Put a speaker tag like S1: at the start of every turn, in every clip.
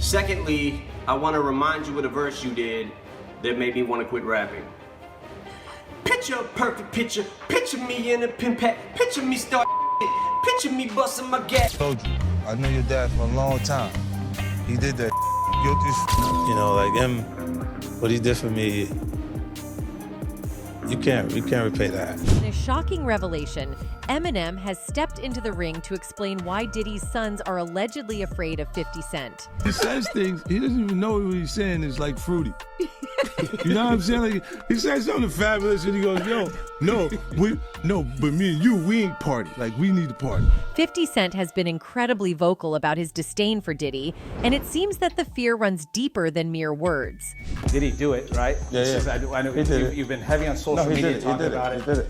S1: Secondly, I want to remind you of the verse you did that made me want to quit rapping. Picture a perfect picture, picture me in a pin pack, picture me start picture me busting my gas.
S2: Told you, I knew your dad for a long time. He did that.
S3: You know, like him, what he did for me, you can't repay that.
S4: In a shocking revelation, Eminem has stepped into the ring to explain why Diddy's sons are allegedly afraid of 50 Cent.
S5: He says things, he doesn't even know what he's saying is like fruity. You know what I'm saying? Like, he says something fabulous and he goes, yo, but me and you, we ain't party. Like, we need to party.
S4: 50 Cent has been incredibly vocal about his disdain for Diddy, and it seems that the fear runs deeper than mere words.
S6: Did he do it, right?
S3: Yeah.
S6: I know you've been heavy on social media talking about it.
S3: He did it.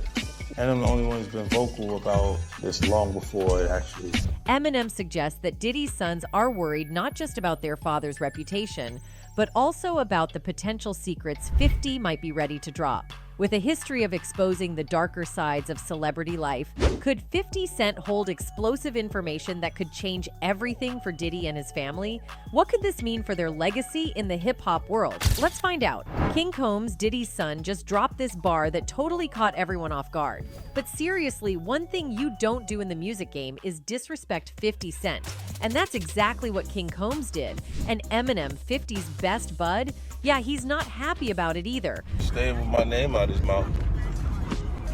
S3: And I'm the only one who's been vocal about this long before it actually.
S4: Eminem suggests that Diddy's sons are worried not just about their father's reputation, but also about the potential secrets 50 might be ready to drop. With a history of exposing the darker sides of celebrity life, could 50 Cent hold explosive information that could change everything for Diddy and his family? What could this mean for their legacy in the hip-hop world? Let's find out. King Combs, Diddy's son, just dropped this bar that totally caught everyone off guard. But seriously, one thing you don't do in the music game is disrespect 50 Cent. And that's exactly what King Combs did. And Eminem, 50's best bud, yeah, he's not happy about it either.
S2: Staying with my name out his mouth.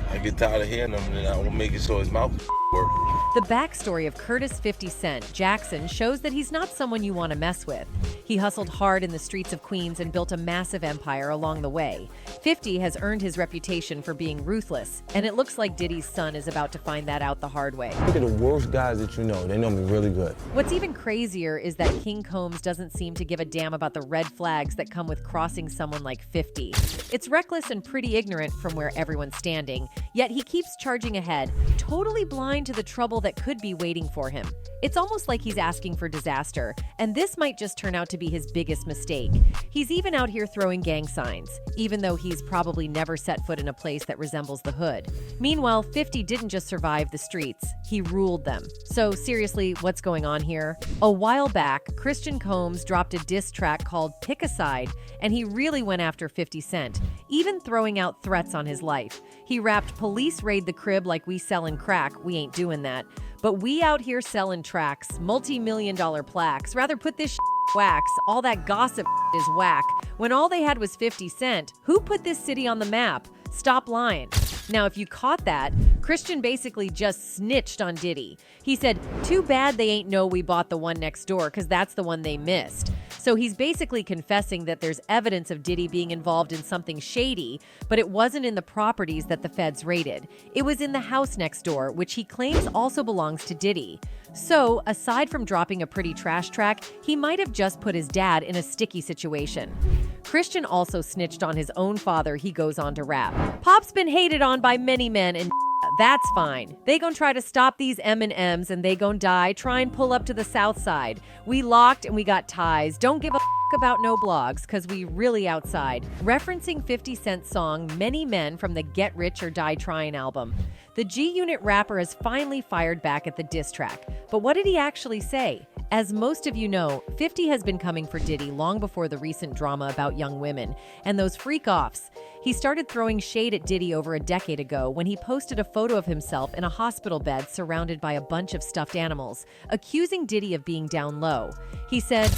S2: I get tired of hearing him, and I will make it so his mouth work.
S4: The backstory of Curtis 50 Cent Jackson shows that he's not someone you want to mess with. He hustled hard in the streets of Queens and built a massive empire along the way. 50 has earned his reputation for being ruthless, and it looks like Diddy's son is about to find that out the hard way.
S7: Look at the worst guys that you know. They know me really good.
S4: What's even crazier is that King Combs doesn't seem to give a damn about the red flags that come with crossing someone like 50. It's reckless and pretty ignorant from where everyone's standing, yet he keeps charging ahead, totally blind to the trouble that could be waiting for him. It's almost like he's asking for disaster, and this might just turn out to be his biggest mistake. He's even out here throwing gang signs, even though he's probably never set foot in a place that resembles the hood. Meanwhile, 50 didn't just survive the streets, he ruled them. So seriously, what's going on here? A while back, Christian Combs dropped a diss track called Pick a Side, and he really went after 50 Cent, even throwing out threats on his life. He rapped, "Police raid the crib like we sellin' crack, we ain't doing that. But we out here selling tracks, multi-million-dollar plaques. Rather put this wax. All that gossip is whack. When all they had was 50 Cent, who put this city on the map? Stop lying." Now, if you caught that, Christian basically just snitched on Diddy. He said, "Too bad they ain't know we bought the one next door, because that's the one they missed." So he's basically confessing that there's evidence of Diddy being involved in something shady, but it wasn't in the properties that the feds raided. It was in the house next door, which he claims also belongs to Diddy. So, aside from dropping a pretty trash track, he might have just put his dad in a sticky situation. Christian also snitched on his own father, he goes on to rap. "Pop's been hated on by many men and that's fine. They gon' try to stop these M&Ms and they gon' die, try and pull up to the south side. We locked and we got ties. Don't give a about no blogs, cause we really outside." Referencing 50 Cent's song Many Men from the Get Rich or Die Tryin' album. The G-Unit rapper has finally fired back at the diss track. But what did he actually say? As most of you know, 50 has been coming for Diddy long before the recent drama about young women and those freak-offs. He started throwing shade at Diddy over a decade ago when he posted a photo of himself in a hospital bed surrounded by a bunch of stuffed animals, accusing Diddy of being down low. He said,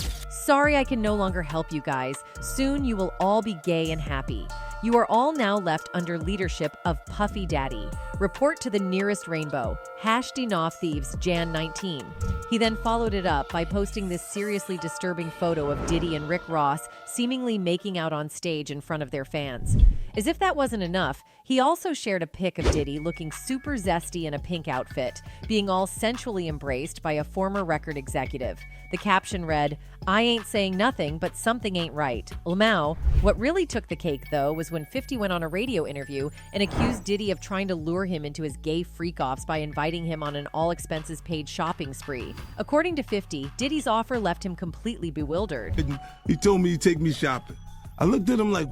S4: "Sorry I can no longer help you guys. Soon you will all be gay and happy. You are all now left under leadership of Puffy Daddy. Report to the nearest rainbow. #DNAW Thieves Jan 19. He then followed it up by posting this seriously disturbing photo of Diddy and Rick Ross seemingly making out on stage in front of their fans. As if that wasn't enough, he also shared a pic of Diddy looking super zesty in a pink outfit, being all sensually embraced by a former record executive. The caption read, "I ain't saying nothing, but something ain't right. Lamau." What really took the cake, though, was when 50 went on a radio interview and accused Diddy of trying to lure him into his gay freak-offs by inviting him on an all-expenses-paid shopping spree. According to 50, Diddy's offer left him completely bewildered.
S5: He told me he'd take me shopping. I looked at him like,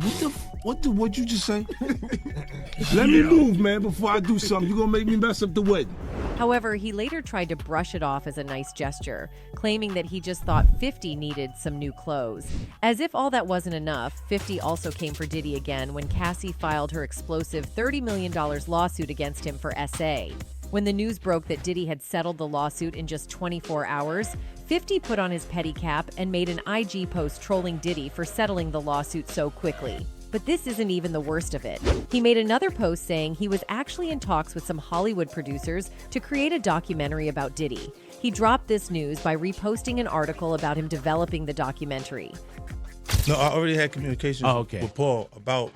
S5: what'd you just say? Let me move, man, before I do something. You're gonna make me mess up the wedding.
S4: However, he later tried to brush it off as a nice gesture, claiming that he just thought 50 needed some new clothes. As if all that wasn't enough, 50 also came for Diddy again when Cassie filed her explosive $30 million lawsuit against him for SA. When the news broke that Diddy had settled the lawsuit in just 24 hours, 50 put on his pedicab and made an IG post trolling Diddy for settling the lawsuit so quickly. But this isn't even the worst of it. He made another post saying he was actually in talks with some Hollywood producers to create a documentary about Diddy. He dropped this news by reposting an article about him developing the documentary.
S5: No, I already had communication with Paul about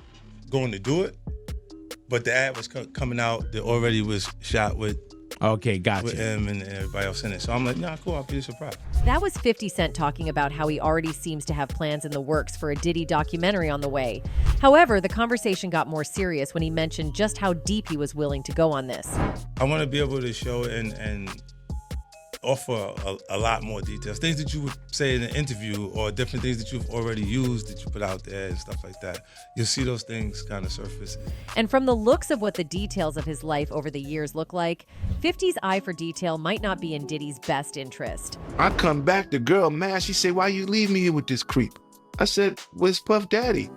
S5: going to do it, but the ad was coming out that already was shot with
S8: gotcha.
S5: with him and everybody else in it. So I'm like, nah, cool, I'll be surprised.
S4: That was 50 Cent talking about how he already seems to have plans in the works for a Diddy documentary on the way. However, the conversation got more serious when he mentioned just how deep he was willing to go on this.
S5: I want to be able to show and offer a lot more details, things that you would say in an interview or different things that you've already used that you put out there and stuff like that. You'll see those things kind of surface.
S4: And from the looks of what the details of his life over the years look like, 50's eye for detail might not be in Diddy's best interest.
S9: I come back, the girl mad, she said, why you leave me here with this creep? I said, where's Puff Daddy?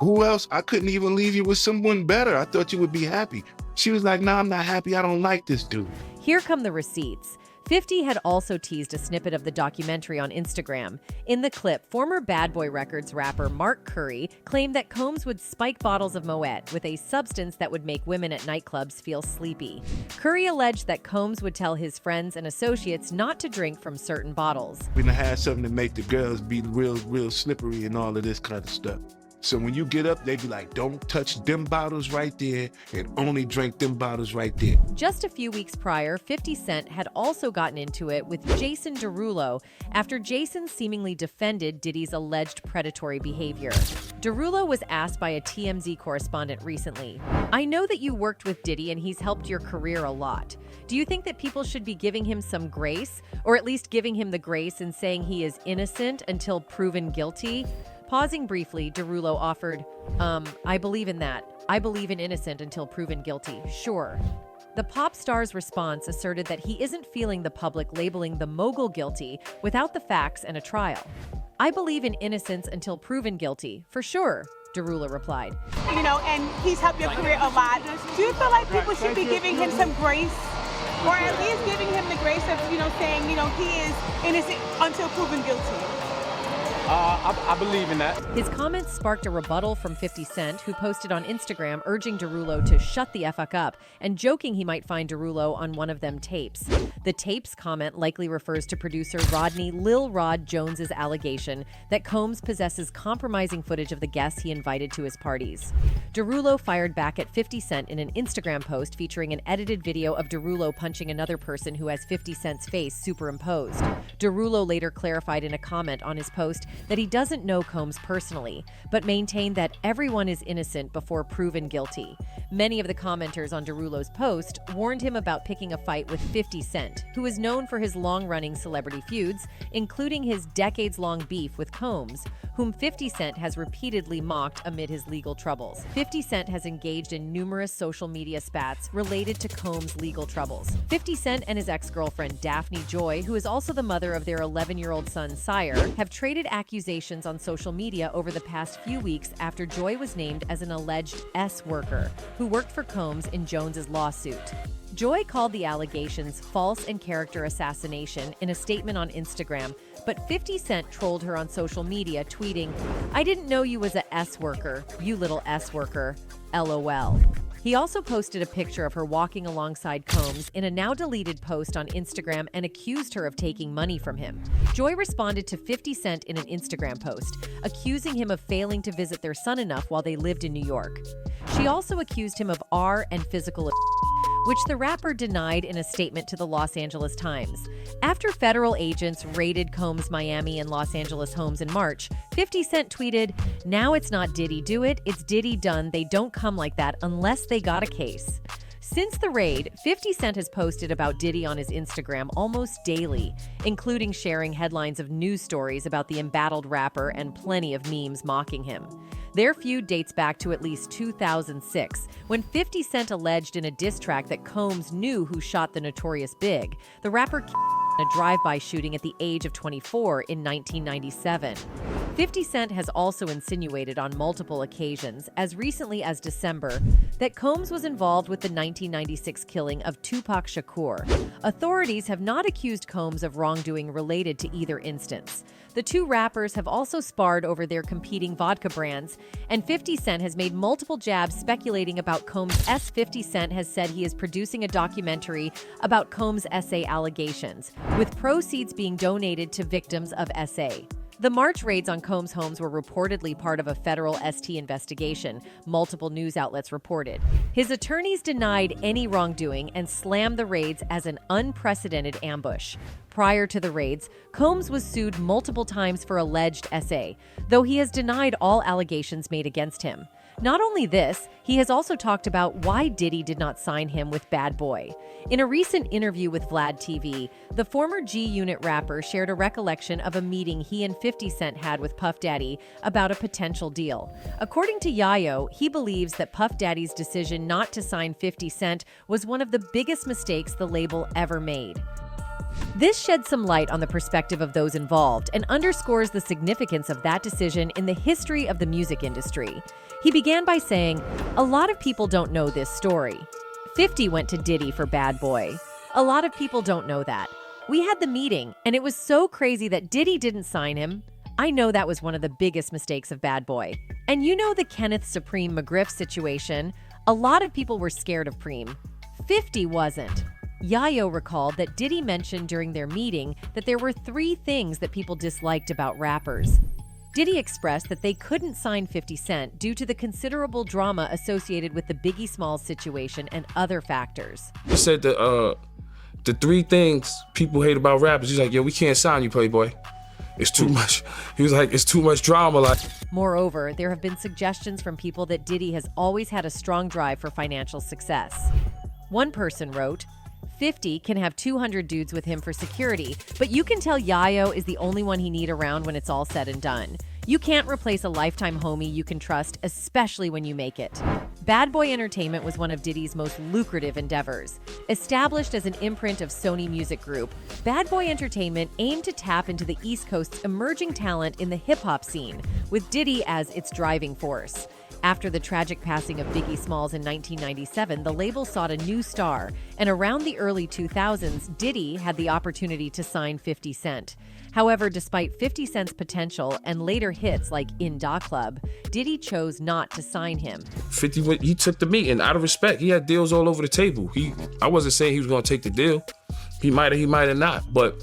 S9: Who else? I couldn't even leave you with someone better. I thought you would be happy. She was like, nah, I'm not happy. I don't like this dude.
S4: Here come the receipts. 50 had also teased a snippet of the documentary on Instagram. In the clip, former Bad Boy Records rapper Mark Curry claimed that Combs would spike bottles of Moet with a substance that would make women at nightclubs feel sleepy. Curry alleged that Combs would tell his friends and associates not to drink from certain bottles.
S9: We done had something to make the girls be real slippery and all of this kind of stuff. So when you get up, they be like, don't touch them bottles right there and only drink them bottles right there.
S4: Just a few weeks prior, 50 Cent had also gotten into it with Jason Derulo after Jason seemingly defended Diddy's alleged predatory behavior. Derulo was asked by a TMZ correspondent recently, I know that you worked with Diddy and he's helped your career a lot. Do you think that people should be giving him some grace, or at least giving him the grace and saying he is innocent until proven guilty? Pausing briefly, Derulo offered, I believe in that. I believe in innocent until proven guilty. Sure. The pop star's response asserted that he isn't feeling the public labeling the mogul guilty without the facts and a trial. I believe in innocence until proven guilty, for sure, Derulo replied.
S10: You know, and he's helped your career a lot. Do you feel like people should be giving him some grace? Or at least giving him the grace of, saying, he is innocent until proven guilty?
S6: I believe in that.
S4: His comments sparked a rebuttal from 50 Cent, who posted on Instagram urging Derulo to shut the fuck up and joking he might find Derulo on one of them tapes. The tapes comment likely refers to producer Rodney Lil Rod Jones's allegation that Combs possesses compromising footage of the guests he invited to his parties. Derulo fired back at 50 Cent in an Instagram post featuring an edited video of Derulo punching another person who has 50 Cent's face superimposed. Derulo later clarified in a comment on his post that he doesn't know Combs personally, but maintained that everyone is innocent before proven guilty. Many of the commenters on Derulo's post warned him about picking a fight with 50 Cent, who is known for his long-running celebrity feuds, including his decades-long beef with Combs, whom 50 Cent has repeatedly mocked amid his legal troubles. 50 Cent has engaged in numerous social media spats related to Combs' legal troubles. 50 Cent and his ex-girlfriend Daphne Joy, who is also the mother of their 11-year-old son Sire, have traded accusations on social media over the past few weeks after Joy was named as an alleged S-worker who worked for Combs in Jones's lawsuit. Joy called the allegations false and character assassination in a statement on Instagram, but 50 Cent trolled her on social media, tweeting, I didn't know you was a S-worker, you little S-worker, LOL. He also posted a picture of her walking alongside Combs in a now-deleted post on Instagram and accused her of taking money from him. Joy responded to 50 Cent in an Instagram post, accusing him of failing to visit their son enough while they lived in New York. She also accused him of R and physical which the rapper denied in a statement to the Los Angeles Times. After federal agents raided Combs' Miami and Los Angeles homes in March, 50 Cent tweeted, now it's not Diddy do it, it's Diddy done. They don't come like that unless they got a case. Since the raid, 50 Cent has posted about Diddy on his Instagram almost daily, including sharing headlines of news stories about the embattled rapper and plenty of memes mocking him. Their feud dates back to at least 2006, when 50 Cent alleged in a diss track that Combs knew who shot the Notorious Big. The rapper in a drive-by shooting at the age of 24 in 1997. 50 Cent has also insinuated on multiple occasions, as recently as December, that Combs was involved with the 1996 killing of Tupac Shakur. Authorities have not accused Combs of wrongdoing related to either instance. The two rappers have also sparred over their competing vodka brands, and 50 Cent has made multiple jabs speculating about Combs' 50 Cent has said he is producing a documentary about Combs' SA allegations, with proceeds being donated to victims of SA. The March raids on Combs' homes were reportedly part of a federal ST investigation, multiple news outlets reported. His attorneys denied any wrongdoing and slammed the raids as an unprecedented ambush. Prior to the raids, Combs was sued multiple times for alleged SA, though he has denied all allegations made against him. Not only this, he has also talked about why Diddy did not sign him with Bad Boy. In a recent interview with Vlad TV, the former G-Unit rapper shared a recollection of a meeting he and 50 Cent had with Puff Daddy about a potential deal. According to Yayo, he believes that Puff Daddy's decision not to sign 50 Cent was one of the biggest mistakes the label ever made. This sheds some light on the perspective of those involved and underscores the significance of that decision in the history of the music industry. He began by saying, "A lot of people don't know this story. 50 went to Diddy for Bad Boy. A lot of people don't know that. We had the meeting, and it was so crazy that Diddy didn't sign him. I know that was one of the biggest mistakes of Bad Boy. And you know the Kenneth Supreme McGriff situation? A lot of people were scared of Preem. 50 wasn't." Yayo recalled that Diddy mentioned during their meeting that there were 3 things that people disliked about rappers. Diddy expressed that they couldn't sign 50 Cent due to the considerable drama associated with the Biggie Smalls situation and other factors.
S2: He said the 3 things people hate about rappers. He's like, yo, we can't sign you, Playboy. It's too much. He was like, it's too much drama.
S4: Moreover, there have been suggestions from people that Diddy has always had a strong drive for financial success. One person wrote, 50 can have 200 dudes with him for security, but you can tell Yayo is the only one he need around when it's all said and done. You can't replace a lifetime homie you can trust, especially when you make it. Bad Boy Entertainment was one of Diddy's most lucrative endeavors. Established as an imprint of Sony Music Group, Bad Boy Entertainment aimed to tap into the East Coast's emerging talent in the hip-hop scene, with Diddy as its driving force. After the tragic passing of Biggie Smalls in 1997, the label sought a new star, and around the early 2000s, Diddy had the opportunity to sign 50 Cent. However, despite 50 Cent's potential and later hits like In Da Club, Diddy chose not to sign him.
S2: 50, he took the meeting out of respect. He had deals all over the table. I wasn't saying he was going to take the deal. He might have not, but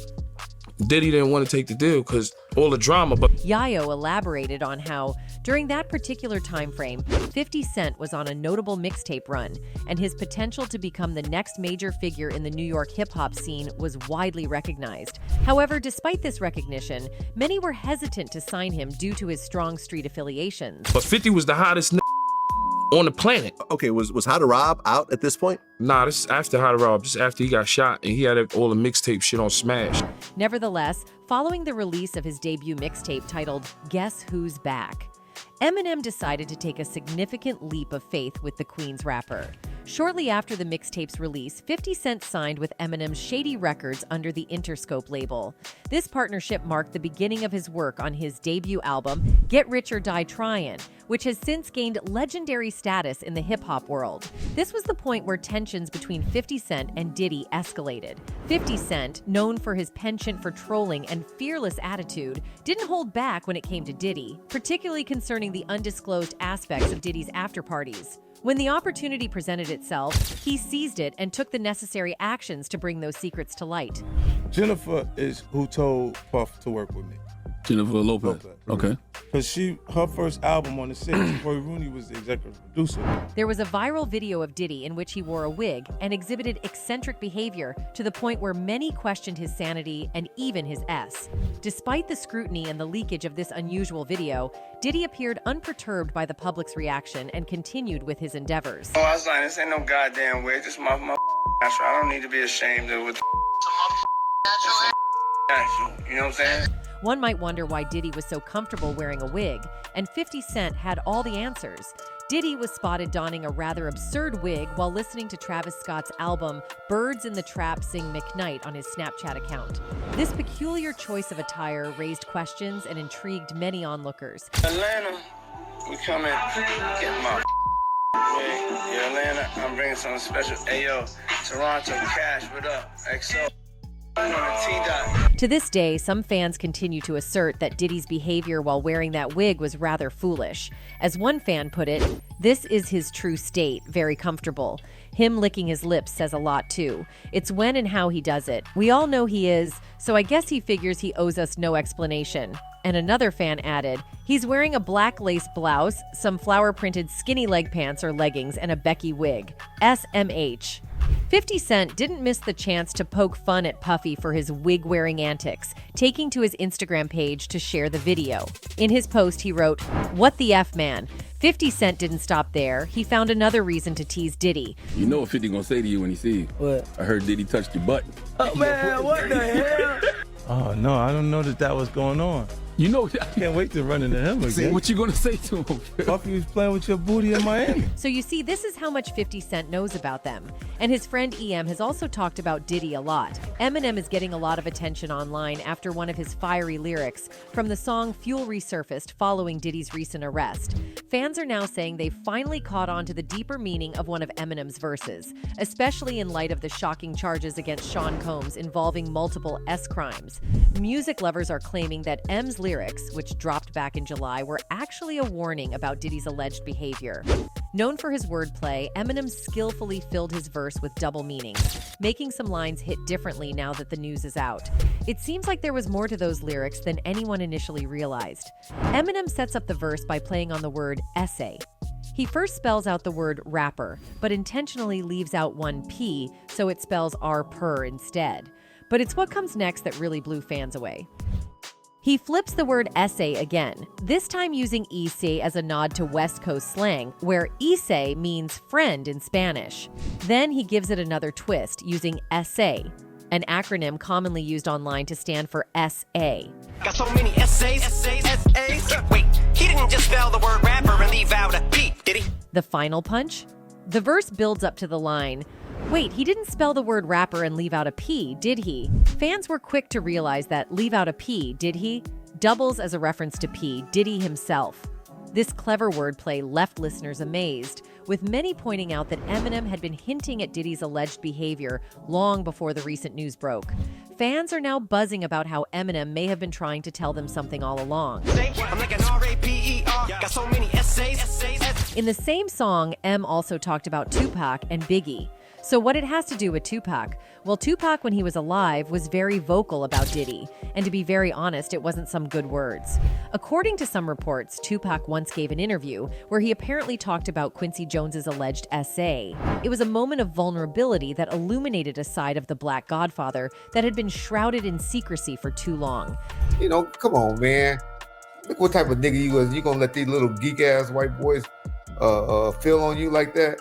S2: Diddy didn't want to take the deal because all the drama. But
S4: Yayo elaborated on how, during that particular time frame, 50 Cent was on a notable mixtape run, and his potential to become the next major figure in the New York hip-hop scene was widely recognized. However, despite this recognition, many were hesitant to sign him due to his strong street affiliations.
S2: But 50 was the hottest on the planet.
S8: Okay, was How to Rob out at this point?
S2: Nah, this is after How to Rob, just after he got shot, and he had all the mixtape shit on Smash.
S4: Nevertheless, following the release of his debut mixtape titled Guess Who's Back, Eminem decided to take a significant leap of faith with the Queens rapper. Shortly after the mixtape's release, 50 Cent signed with Eminem's Shady Records under the Interscope label. This partnership marked the beginning of his work on his debut album, Get Rich or Die Tryin', which has since gained legendary status in the hip-hop world. This was the point where tensions between 50 Cent and Diddy escalated. 50 Cent, known for his penchant for trolling and fearless attitude, didn't hold back when it came to Diddy, particularly concerning the undisclosed aspects of Diddy's after-parties. When the opportunity presented itself, he seized it and took the necessary actions to bring those secrets to light.
S5: Jennifer is who told Puff to work with me.
S11: Jennifer Lopez. Okay.
S5: Because her first album on the 6th, Roy Rooney was the executive producer.
S4: There was a viral video of Diddy in which he wore a wig and exhibited eccentric behavior to the point where many questioned his sanity and even his S. Despite the scrutiny and the leakage of this unusual video, Diddy appeared unperturbed by the public's reaction and continued with his endeavors.
S11: Oh, I was like, this ain't no goddamn wig. This is my natural. I don't need to be ashamed of what natural. You know what I'm saying?
S4: One might wonder why Diddy was so comfortable wearing a wig, and 50 Cent had all the answers. Diddy was spotted donning a rather absurd wig while listening to Travis Scott's album Birds in the Trap Sing McKnight on his Snapchat account. This peculiar choice of attire raised questions and intrigued many onlookers.
S11: Atlanta, we coming, get my wig. Yeah, Atlanta, I'm bringing something special. Ayo, Toronto, Cash, what up? XO.
S4: To this day, some fans continue to assert that Diddy's behavior while wearing that wig was rather foolish. As one fan put it, this is his true state, very comfortable. Him licking his lips says a lot too. It's when and how he does it. We all know he is, so I guess he figures he owes us no explanation. And another fan added, he's wearing a black lace blouse, some flower-printed skinny leg pants or leggings, and a Becky wig. SMH. 50 Cent didn't miss the chance to poke fun at Puffy for his wig-wearing antics, taking to his Instagram page to share the video. In his post, he wrote, "What the F, man?" 50 Cent didn't stop there. He found another reason to tease Diddy.
S12: You know what 50 gonna say to you when he see you? What? I heard Diddy touched your butt.
S5: Oh, man, what the hell? Oh, no, I don't know that was going on.
S12: You know,
S5: can't wait to run into him again.
S12: See, what you gonna say to him?
S5: Puffy was playing with your booty in Miami.
S4: So you see, this is how much 50 Cent knows about them. And his friend EM has also talked about Diddy a lot. Eminem is getting a lot of attention online after one of his fiery lyrics from the song Fuel resurfaced following Diddy's recent arrest. Fans are now saying they finally caught on to the deeper meaning of one of Eminem's verses, especially in light of the shocking charges against Sean Combs involving multiple S crimes. Music lovers are claiming that M's lyrics, which dropped back in July, were actually a warning about Diddy's alleged behavior. Known for his wordplay, Eminem skillfully filled his verse with double meanings, making some lines hit differently now that the news is out. It seems like there was more to those lyrics than anyone initially realized. Eminem sets up the verse by playing on the word essay. He first spells out the word rapper, but intentionally leaves out one P, so it spells R-per instead. But it's what comes next that really blew fans away. He flips the word essay again, this time using ise as a nod to West Coast slang, where ise means friend in Spanish. Then he gives it another twist, using essay, an acronym commonly used online to stand for SA.
S13: Got so many essays. Wait, he didn't just spell the word rapper and leave out a P, did he?
S4: The final punch? The verse builds up to the line, wait, he didn't spell the word rapper and leave out a P, did he? Fans were quick to realize that leave out a P, did he? Doubles as a reference to P, Diddy himself. This clever wordplay left listeners amazed, with many pointing out that Eminem had been hinting at Diddy's alleged behavior long before the recent news broke. Fans are now buzzing about how Eminem may have been trying to tell them something all along.
S13: I'm like an R-A-P-E-R, got so many essays.
S4: In the same song, M also talked about Tupac and Biggie. So what it has to do with Tupac? Well, Tupac, when he was alive, was very vocal about Diddy. And to be very honest, it wasn't some good words. According to some reports, Tupac once gave an interview where he apparently talked about Quincy Jones's alleged essay. It was a moment of vulnerability that illuminated a side of the Black Godfather that had been shrouded in secrecy for too long.
S14: You know, come on, man. Look what type of nigga you was. You gonna let these little geek-ass white boys feel on you like that?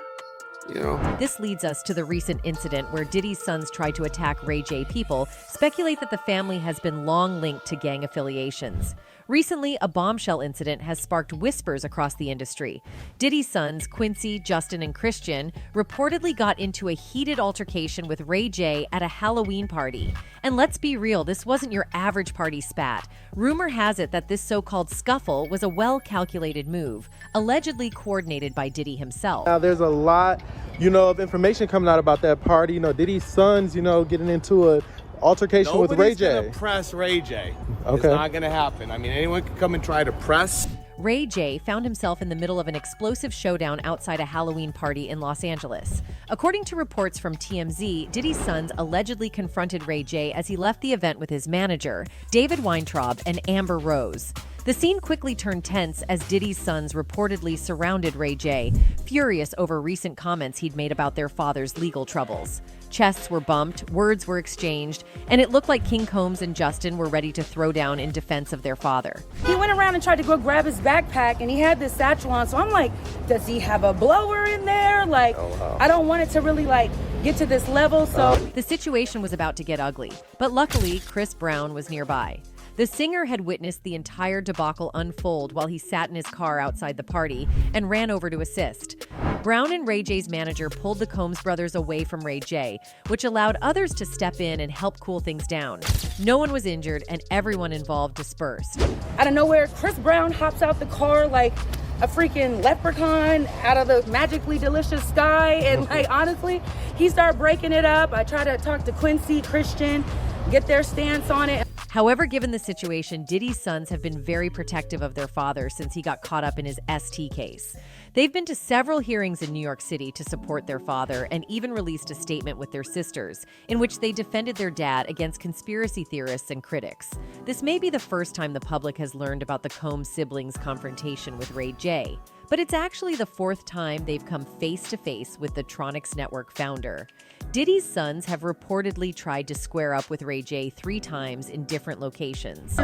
S14: You know?
S4: This leads us to the recent incident where Diddy's sons tried to attack Ray J. People speculate that the family has been long linked to gang affiliations. Recently, a bombshell incident has sparked whispers across the industry. Diddy's sons, Quincy, Justin, and Christian, reportedly got into a heated altercation with Ray J at a Halloween party. And let's be real, this wasn't your average party spat. Rumor has it that this so-called scuffle was a well-calculated move, allegedly coordinated by Diddy himself.
S6: Now, there's a lot, of information coming out about that party. Diddy's sons, getting into a altercation with Ray J.
S15: Nobody's gonna press Ray J.
S6: Okay.
S15: It's not gonna happen. I mean, anyone can come and try to press.
S4: Ray J found himself in the middle of an explosive showdown outside a Halloween party in Los Angeles. According to reports from TMZ, Diddy's sons allegedly confronted Ray J as he left the event with his manager, David Weintraub and Amber Rose. The scene quickly turned tense as Diddy's sons reportedly surrounded Ray J, furious over recent comments he'd made about their father's legal troubles. Chests were bumped, words were exchanged, and it looked like King Combs and Justin were ready to throw down in defense of their father.
S16: He went around and tried to go grab his backpack, and he had this satchel on, so I'm like, does he have a blower in there? Like, I don't want it to really, like, get to this level, so...
S4: The situation was about to get ugly, but luckily, Chris Brown was nearby. The singer had witnessed the entire debacle unfold while he sat in his car outside the party and ran over to assist. Brown and Ray J's manager pulled the Combs brothers away from Ray J, which allowed others to step in and help cool things down. No one was injured and everyone involved dispersed.
S16: Out of nowhere, Chris Brown hops out the car like a freaking leprechaun out of the magically delicious sky, and like honestly, he started breaking it up. I tried to talk to Quincy, Christian, get their stance on it.
S4: However, given the situation, Diddy's sons have been very protective of their father since he got caught up in his ST case. They've been to several hearings in New York City to support their father and even released a statement with their sisters, in which they defended their dad against conspiracy theorists and critics. This may be the first time the public has learned about the Combs siblings' confrontation with Ray J, but it's actually the fourth time they've come face-to-face with the Tronix Network founder. Diddy's sons have reportedly tried to square up with Ray J 3 times in different locations.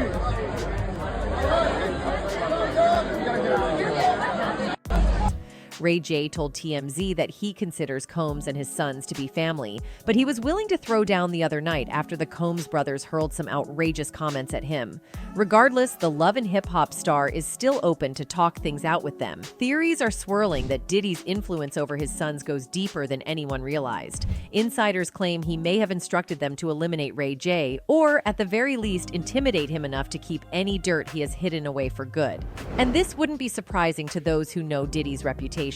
S4: Ray J told TMZ that he considers Combs and his sons to be family, but he was willing to throw down the other night after the Combs brothers hurled some outrageous comments at him. Regardless, the Love and Hip Hop star is still open to talk things out with them. Theories are swirling that Diddy's influence over his sons goes deeper than anyone realized. Insiders claim he may have instructed them to eliminate Ray J, or at the very least intimidate him enough to keep any dirt he has hidden away for good. And this wouldn't be surprising to those who know Diddy's reputation.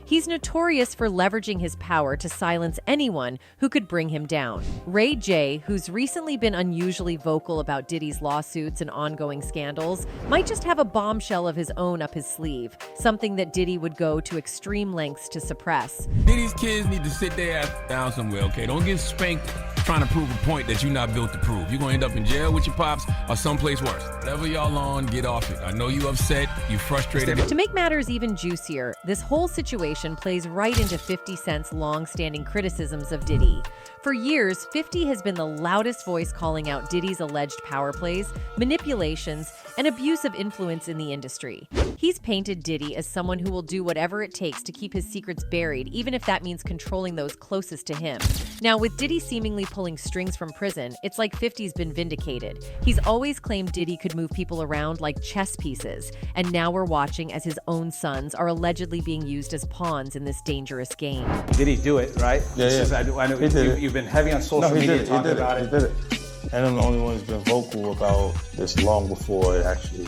S4: He's notorious for leveraging his power to silence anyone who could bring him down. Ray J, who's recently been unusually vocal about Diddy's lawsuits and ongoing scandals, might just have a bombshell of his own up his sleeve, something that Diddy would go to extreme lengths to suppress.
S12: Diddy's kids need to sit their ass down somewhere, okay? Don't get spanked trying to prove a point that you're not built to prove. You're gonna end up in jail with your pops or someplace worse. Whatever y'all on, get off it. I know you upset, you frustrated.
S4: To make matters even juicier, this whole situation plays right into 50 Cent's long-standing criticisms of Diddy. For years, 50 has been the loudest voice calling out Diddy's alleged power plays, manipulations, and abuse of influence in the industry. He's painted Diddy as someone who will do whatever it takes to keep his secrets buried, even if that means controlling those closest to him. Now, with Diddy seemingly pulling strings from prison, it's like 50's been vindicated. He's always claimed Diddy could move people around like chess pieces, and now we're watching as his own sons are allegedly being used as pawns in this dangerous game.
S17: Did he do it, right?
S3: Yeah, yeah.
S17: I know
S3: He did it.
S17: you've been heavy on social
S3: No, he
S17: media
S3: did it.
S17: talking
S3: He did
S17: about
S3: it.
S17: it.
S3: He did it. And I'm the only one who's been vocal about this long before it actually.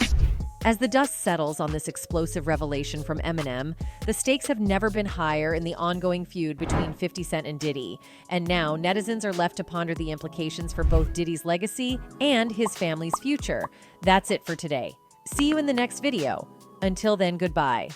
S4: As the dust settles on this explosive revelation from Eminem, the stakes have never been higher in the ongoing feud between 50 Cent and Diddy. And now, netizens are left to ponder the implications for both Diddy's legacy and his family's future. That's it for today. See you in the next video. Until then, goodbye.